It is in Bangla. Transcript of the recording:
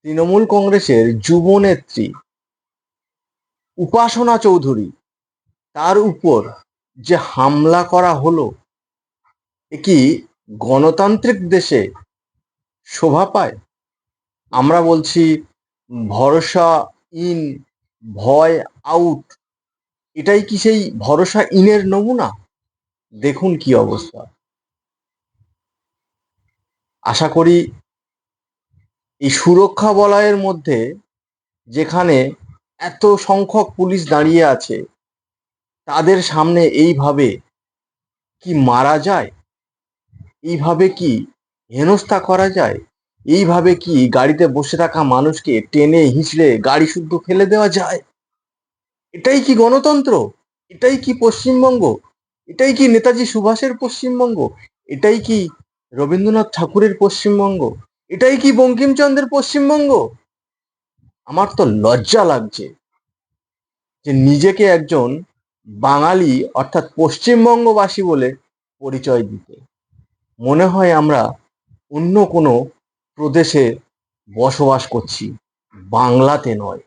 তৃণমূল কংগ্রেসের যুবনেত্রী উপাসনা চৌধুরী, তার উপর যে হামলা করা হলো, এ কি গণতান্ত্রিক দেশে শোভা পায়? আমরা বলছি ভরসা ইন, ভয় আউট। এটাই কি সেই ভরসা ইনের নমুনা? দেখুন কি অবস্থা। আশা করি এই সুরক্ষা বলয়ের মধ্যে, যেখানে এত সংখ্যক পুলিশ দাঁড়িয়ে আছে, তাদের সামনে এইভাবে কি মারা যায়? এইভাবে কি হেনস্থা করা যায়? এইভাবে কি গাড়িতে বসে থাকা মানুষকে টেনে হিঁচড়ে গাড়ি শুদ্ধ ফেলে দেওয়া যায়? এটাই কি গণতন্ত্র? এটাই কি পশ্চিমবঙ্গ? এটাই কি নেতাজি সুভাষের পশ্চিমবঙ্গ? এটাই কি রবীন্দ্রনাথ ঠাকুরের পশ্চিমবঙ্গ? এটাই কি বঙ্কিমচন্দ্রের পশ্চিমবঙ্গ? আমার তো লজ্জা লাগছে যে নিজেকে একজন বাঙালি অর্থাৎ পশ্চিমবঙ্গবাসী বলে পরিচয় দিতে। মনে হয় আমরা অন্য কোনো প্রদেশে বসবাস করছি, বাংলাতে নয়।